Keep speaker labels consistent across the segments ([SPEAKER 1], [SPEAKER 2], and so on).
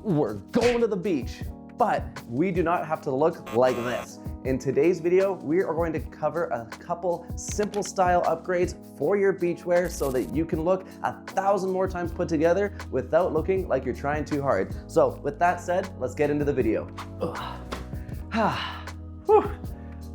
[SPEAKER 1] we're going to the beach, but we do not have to look like this. In today's video, we are going to cover a couple simple style upgrades for your beachwear so that you can look 1,000 more times put together without looking like you're trying too hard. So with that said, let's get into the video.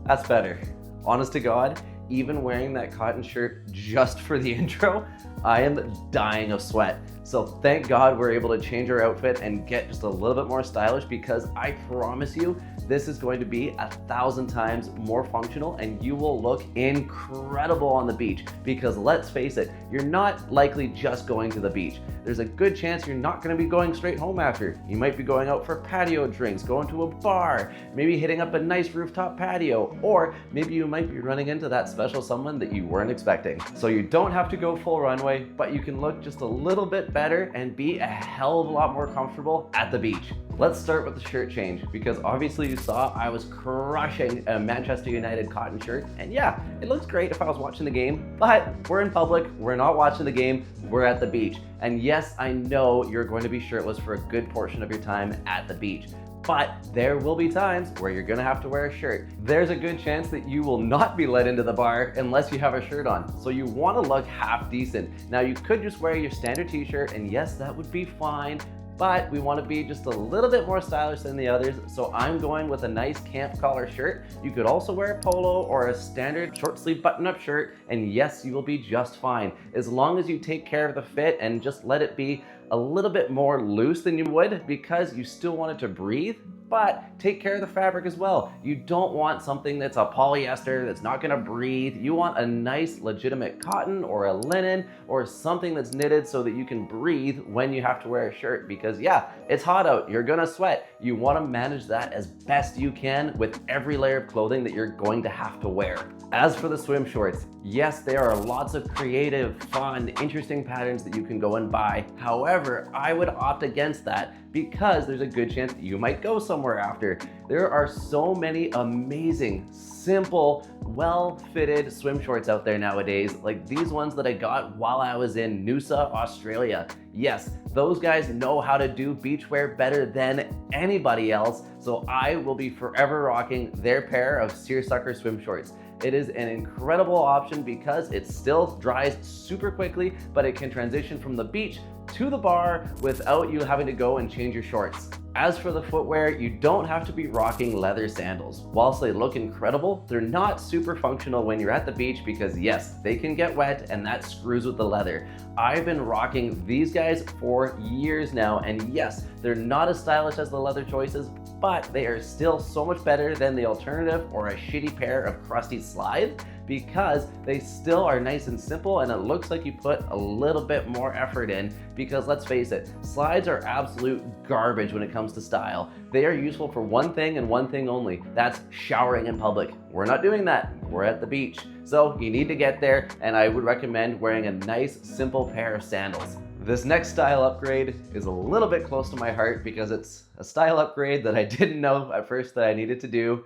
[SPEAKER 1] That's better. Honest to God, even wearing that cotton shirt just for the intro, I am dying of sweat. So thank God we're able to change our outfit and get just a little bit more stylish, because I promise you, this is going to be 1,000 times more functional and you will look incredible on the beach. Because let's face it, you're not likely just going to the beach. There's a good chance you're not going to be going straight home after. You might be going out for patio drinks, going to a bar, maybe hitting up a nice rooftop patio, or maybe you might be running into that special someone that you weren't expecting. So you don't have to go full runway, but you can look just a little bit better and be a hell of a lot more comfortable at the beach. Let's start with the shirt change, because obviously you saw I was crushing a Manchester United cotton shirt, and yeah, it looks great if I was watching the game, but we're in public, we're not watching the game, we're at the beach. And yes, I know you're going to be shirtless for a good portion of your time at the beach, but there will be times where you're gonna have to wear a shirt. There's a good chance that you will not be let into the bar unless you have a shirt on. So you wanna look half decent. Now you could just wear your standard t-shirt, and yes, that would be fine, but we want to be just a little bit more stylish than the others. So I'm going with a nice camp collar shirt. You could also wear a polo or a standard short sleeve button-up shirt, and yes, you will be just fine. As long as you take care of the fit and just let it be a little bit more loose than you would, because you still want it to breathe, but take care of the fabric as well. You don't want something that's a polyester that's not gonna breathe. You want a nice legitimate cotton or a linen or something that's knitted so that you can breathe when you have to wear a shirt, because yeah, it's hot out, you're gonna sweat. You wanna manage that as best you can with every layer of clothing that you're going to have to wear. As for the swim shorts, yes, there are lots of creative, fun, interesting patterns that you can go and buy. However, I would opt against that, because there's a good chance that you might go somewhere after. There are so many amazing, simple, well-fitted swim shorts out there nowadays, like these ones that I got while I was in Noosa, Australia. Yes, those guys know how to do beachwear better than anybody else, so I will be forever rocking their pair of seersucker swim shorts. It is an incredible option because it still dries super quickly, but it can transition from the beach to the bar without you having to go and change your shorts. As for the footwear, you don't have to be rocking leather sandals. Whilst they look incredible, they're not super functional when you're at the beach, because yes, they can get wet and that screws with the leather. I've been rocking these guys for years now, and yes, they're not as stylish as the leather choices, but they are still so much better than the alternative or a shitty pair of crusty slides, because they still are nice and simple, and it looks like you put a little bit more effort in, because let's face it, slides are absolute garbage when it comes to style. They are useful for one thing and one thing only. That's showering in public. We're not doing that. We're at the beach. So you need to get there, and I would recommend wearing a nice, simple pair of sandals. This next style upgrade is a little bit close to my heart, because it's a style upgrade that I didn't know at first that I needed to do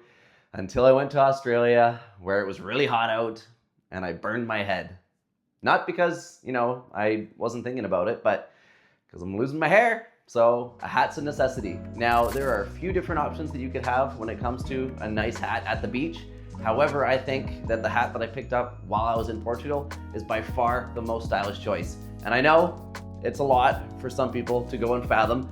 [SPEAKER 1] until I went to Australia, where it was really hot out and I burned my head. Not because, I wasn't thinking about it, but because I'm losing my hair. So a hat's a necessity. Now, there are a few different options that you could have when it comes to a nice hat at the beach. However, I think that the hat that I picked up while I was in Portugal is by far the most stylish choice. And I know it's a lot for some people to go and fathom.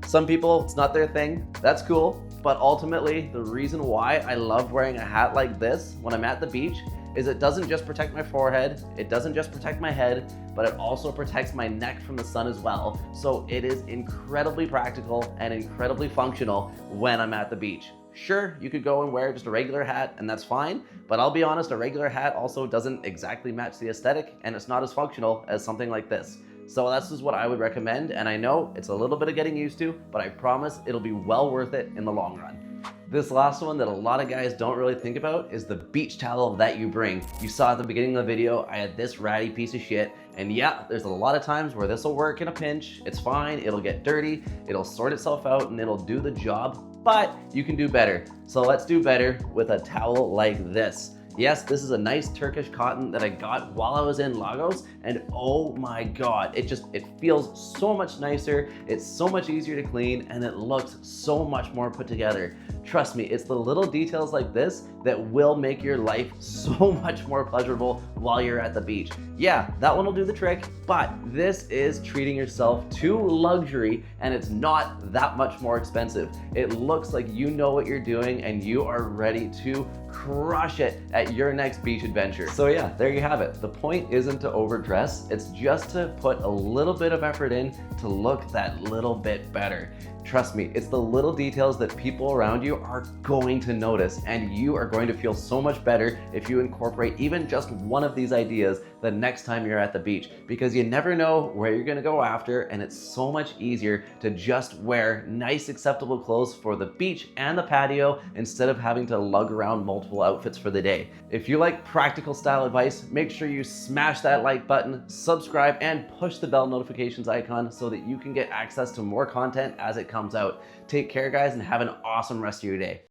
[SPEAKER 1] Some people, it's not their thing. That's cool. But ultimately, the reason why I love wearing a hat like this when I'm at the beach is it doesn't just protect my forehead, it doesn't just protect my head, but it also protects my neck from the sun as well. So it is incredibly practical and incredibly functional when I'm at the beach. Sure, you could go and wear just a regular hat and that's fine, but I'll be honest, a regular hat also doesn't exactly match the aesthetic, and it's not as functional as something like this. So that's just what I would recommend, and I know it's a little bit of getting used to, but I promise it'll be well worth it in the long run. This last one that a lot of guys don't really think about is the beach towel that you bring. You saw at the beginning of the video, I had this ratty piece of shit, and yeah, there's a lot of times where this will work in a pinch. It's fine, it'll get dirty, it'll sort itself out, and it'll do the job, but you can do better. So let's do better with a towel like this. Yes, this is a nice Turkish cotton that I got while I was in Lagos, and oh my God, it feels so much nicer, it's so much easier to clean, and it looks so much more put together. Trust me, it's the little details like this that will make your life so much more pleasurable while you're at the beach. Yeah, that one will do the trick, but this is treating yourself to luxury, and it's not that much more expensive. It looks like you know what you're doing and you are ready to crush it at your next beach adventure. So yeah, there you have it. The point isn't to overdress, it's just to put a little bit of effort in to look that little bit better. Trust me, it's the little details that people around you are going to notice, and you are going to feel so much better if you incorporate even just one of these ideas the next time you're at the beach, because you never know where you're gonna go after, and it's so much easier to just wear nice, acceptable clothes for the beach and the patio instead of having to lug around multiple outfits for the day. If you like practical style advice, make sure you smash that like button, subscribe, and push the bell notifications icon so that you can get access to more content as it comes out. Take care, guys, and have an awesome rest of your day.